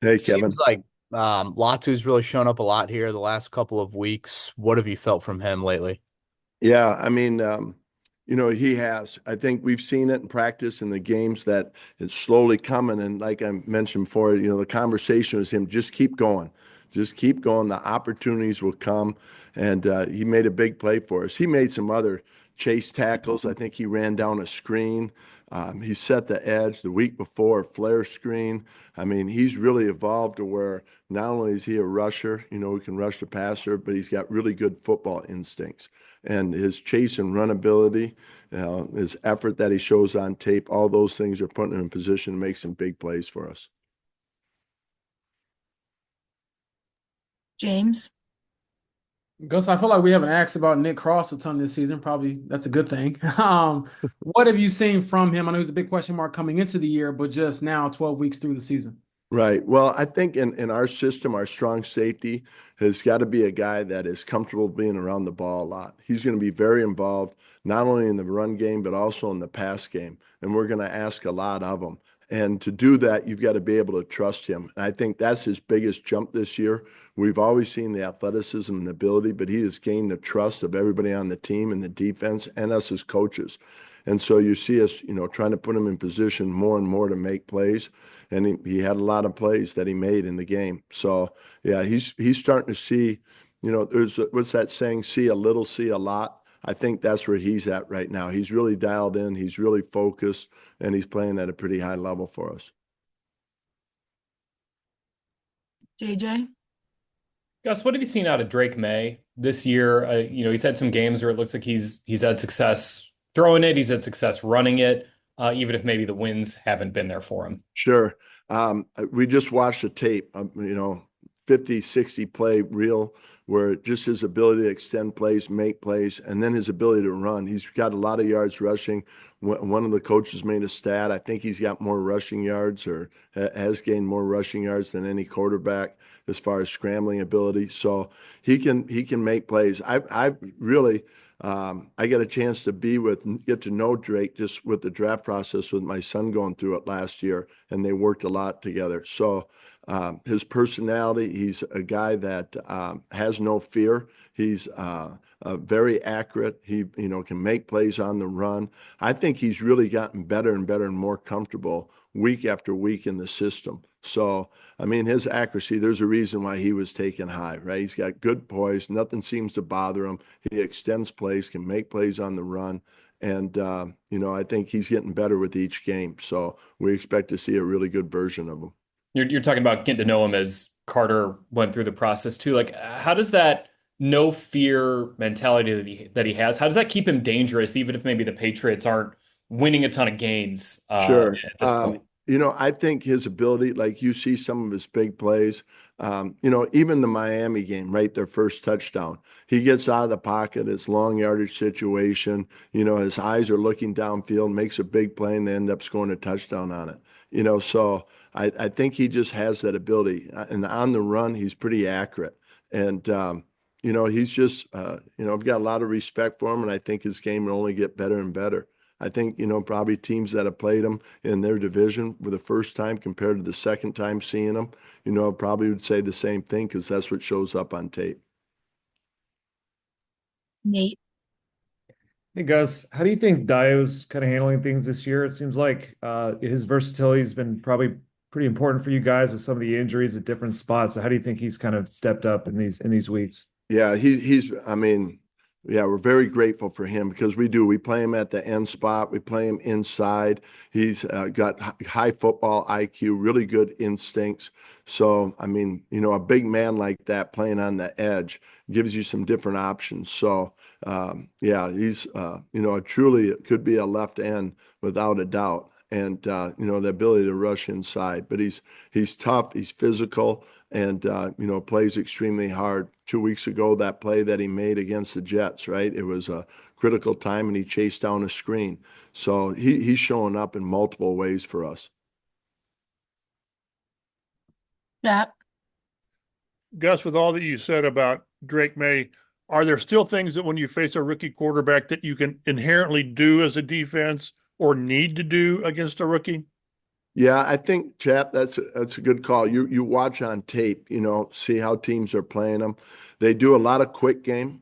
Hey, Seems Kevin. like Latu's really shown up a lot here the last couple of weeks. What have you felt from him lately? Yeah, he has. I think we've seen it in practice in the games that it's slowly coming. And like I mentioned before, the conversation was him, just keep going. Just keep going. The opportunities will come. And he made a big play for us. He made some other chase tackles. I think he ran down a screen. He set the edge the week before, a flare screen. I mean, he's really evolved to where not only is he a rusher, who can rush the passer, but he's got really good football instincts and his chase and run ability, his effort that he shows on tape, all those things are putting him in position to make some big plays for us. James. Gus, I feel like we haven't asked about Nick Cross a ton this season. Probably that's a good thing. What have you seen from him? I know he's a big question mark coming into the year, but just now, 12 weeks through the season. Right. Well, I think in our system, our strong safety has got to be a guy that is comfortable being around the ball a lot. He's going to be very involved, not only in the run game, but also in the pass game. And we're going to ask a lot of him. And to do that, you've got to be able to trust him. And I think that's his biggest jump this year. We've always seen the athleticism and the ability, but he has gained the trust of everybody on the team and the defense and us as coaches. And so you see us, trying to put him in position more and more to make plays. And he had a lot of plays that he made in the game. So yeah, he's starting to see, there's what's that saying? See a little, see a lot. I think that's where he's at right now. He's really dialed in, he's really focused, and he's playing at a pretty high level for us. JJ. Gus, what have you seen out of Drake May this year? He's had some games where it looks like he's had success throwing it, he's had success running it, even if maybe the wins haven't been there for him. Sure. We just watched a tape, 50, 60 play reel where just his ability to extend plays, make plays, and then his ability to run. He's got a lot of yards rushing. One of the coaches made a stat. I think he's got more rushing yards or has gained more rushing yards than any quarterback as far as scrambling ability. So he can make plays. I really I got a chance to get to know Drake just with the draft process with my son going through it last year, and they worked a lot together. So his personality, he's a guy that has no fear. He's very accurate. He, can make plays on the run. I think he's really gotten better and better and more comfortable week after week in the system. So, I mean, his accuracy, there's a reason why he was taken high, right? He's got good poise. Nothing seems to bother him. He extends plays, can make plays on the run. And, I think he's getting better with each game. So we expect to see a really good version of him. You're talking about getting to know him as Carter went through the process too. Like, how does that no fear mentality that he has, how does that keep him dangerous, even if maybe the Patriots aren't winning a ton of games Sure. at this point? I think his ability, like you see some of his big plays, even the Miami game, right? Their first touchdown. He gets out of the pocket, it's long yardage situation. His eyes are looking downfield, makes a big play, and they end up scoring a touchdown on it. So I think he just has that ability. And on the run, he's pretty accurate. And, he's just, I've got a lot of respect for him, and I think his game will only get better and better. I think, probably teams that have played him in their division for the first time compared to the second time seeing him, probably would say the same thing because that's what shows up on tape. Nate. Hey Gus, how do you think Dio's kind of handling things this year? It seems like his versatility has been probably pretty important for you guys with some of the injuries at different spots. So how do you think he's kind of stepped up in these weeks? Yeah, I mean, yeah, we're very grateful for him because we play him at the end spot. We play him inside. He's got high football IQ, really good instincts. So, I mean, a big man like that playing on the edge gives you some different options. So, yeah, he's, truly could be a left end without a doubt. And, the ability to rush inside, but he's tough, he's physical, and, plays extremely hard. 2 weeks ago, that play that he made against the Jets, right? It was a critical time and he chased down a screen. So he's showing up in multiple ways for us. Jack. Gus, with all that you said about Drake May, are there still things that when you face a rookie quarterback that you can inherently do as a defense or need to do against a rookie? Yeah, I think, Chap, that's a good call. You watch on tape, see how teams are playing them. They do a lot of quick game,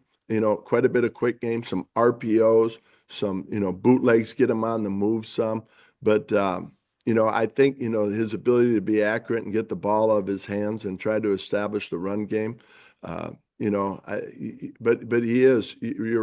quite a bit of quick game, some RPOs, some, bootlegs, get him on the move some. But I think, his ability to be accurate and get the ball out of his hands and try to establish the run game. But you're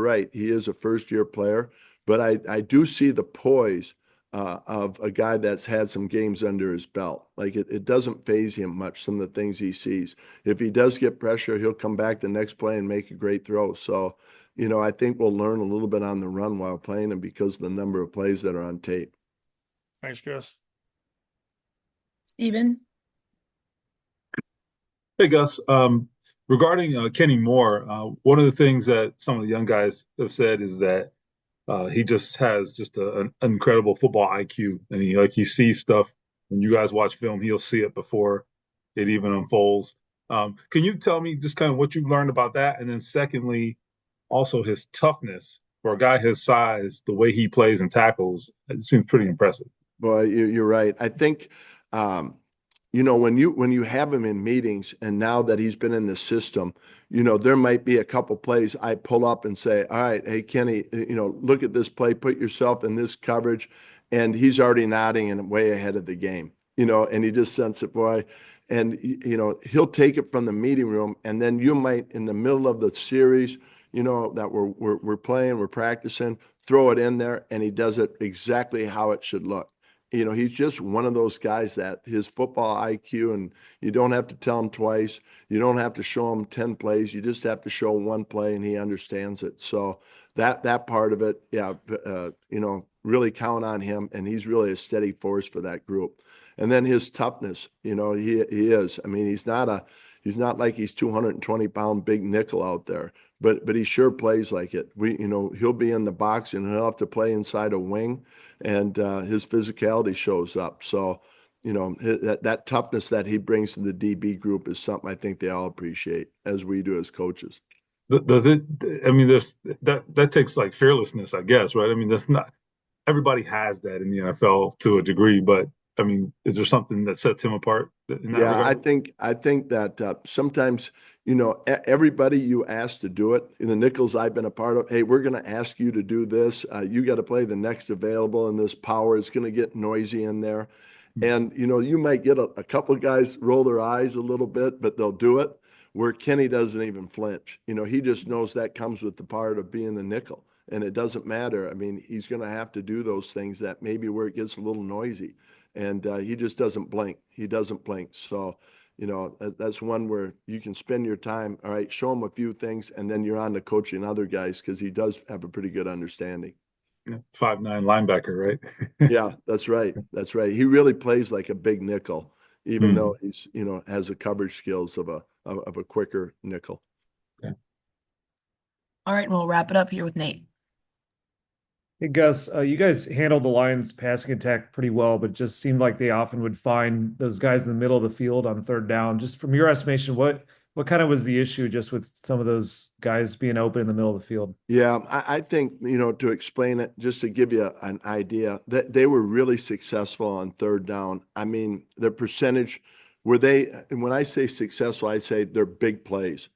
right. He is a first year player, but I do see the poise of a guy that's had some games under his belt. Like it doesn't phase him much, some of the things he sees. If he does get pressure, he'll come back the next play and make a great throw. So, I think we'll learn a little bit on the run while playing him because of the number of plays that are on tape. Thanks, Gus. Steven. Hey Gus, regarding Kenny Moore, one of the things that some of the young guys have said is that he just has an incredible football IQ, and he sees stuff. When you guys watch film, he'll see it before it even unfolds. Can you tell me just kind of what you've learned about that? And then secondly, also his toughness for a guy his size, the way he plays and tackles, it seems pretty impressive. Boy, you're right. I think, when you have him in meetings, and now that he's been in the system, there might be a couple plays I pull up and say, all right, hey, Kenny, look at this play, put yourself in this coverage. And he's already nodding and way ahead of the game, and he just sense it, boy. And, he'll take it from the meeting room. And then you might, in the middle of the series, that we're playing, we're practicing, throw it in there, and he does it exactly how it should look. He's just one of those guys that his football IQ, and you don't have to tell him twice. You don't have to show him 10 plays. You just have to show one play, and he understands it. So that part of it, yeah, really count on him, and he's really a steady force for that group. And then his toughness, he is. I mean, he's not like he's 220-pound big nickel out there, but he sure plays like it. He'll be in the box and he'll have to play inside a wing, and his physicality shows up. So, that toughness that he brings to the DB group is something I think they all appreciate, as we do as coaches. Does it? I mean, that takes like fearlessness, I guess, right? I mean, that's not everybody has that in the NFL to a degree, but I mean, is there something that sets him apart in that Yeah, regard? I think that sometimes, everybody you ask to do it in the nickels I've been a part of, hey, we're going to ask you to do this. You got to play the next available in this power. It's going to get noisy in there. And, you might get a couple of guys roll their eyes a little bit, but they'll do it, where Kenny doesn't even flinch. He just knows that comes with the part of being a nickel. And it doesn't matter. I mean, he's going to have to do those things that maybe where it gets a little noisy. And he just doesn't blink. He doesn't blink. So, that's one where you can spend your time. All right, show him a few things, and then you're on to coaching other guys, because he does have a pretty good understanding. 5'9" linebacker, right? Yeah, that's right. That's right. He really plays like a big nickel, even though he's, has the coverage skills of a quicker nickel. Okay. All right, we'll wrap it up here with Nate. Hey Gus, you guys handled the Lions' passing attack pretty well, but just seemed like they often would find those guys in the middle of the field on third down. Just from your estimation, what kind of was the issue just with some of those guys being open in the middle of the field? Yeah, I think, to explain it, just to give you an idea, that they were really successful on third down. I mean, their percentage, and when I say successful, I say they're big plays.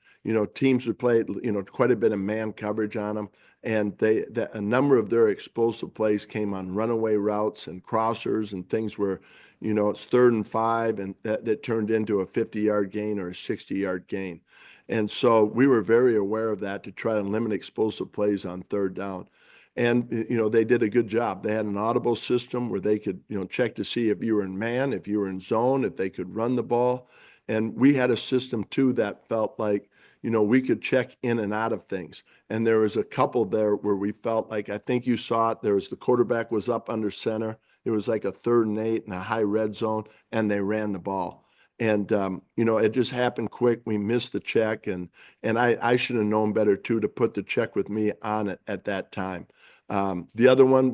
Teams would play, quite a bit of man coverage on them. And a number of their explosive plays came on runaway routes and crossers and things where, it's 3rd and 5, and that turned into a 50-yard gain or a 60-yard gain. And so we were very aware of that to try to limit explosive plays on third down. And, they did a good job. They had an audible system where they could, check to see if you were in man, if you were in zone, if they could run the ball. And we had a system too that felt like, we could check in and out of things. And there was a couple there where we felt like, I think you saw it, the quarterback was up under center. It was like a 3rd and 8 in a high red zone, and they ran the ball. And, it just happened quick. We missed the check, and I should have known better too, to put the check with me on it at that time. The other one,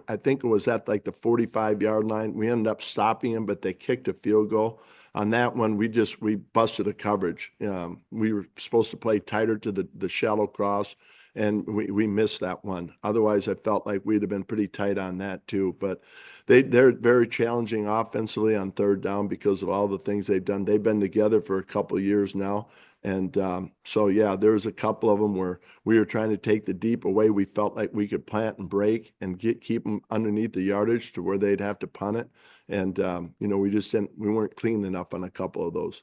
I think it was at like the 45-yard line. We ended up stopping him, but they kicked a field goal. On that one, we busted a coverage. We were supposed to play tighter to the shallow cross, and we missed that one. Otherwise, I felt like we'd have been pretty tight on that too. But they're very challenging offensively on third down because of all the things they've done. They've been together for a couple of years now. And so, yeah, there was a couple of them where we were trying to take the deep away. We felt like we could plant and break and keep them underneath the yardage to where they'd have to punt it. And, we weren't clean enough on a couple of those.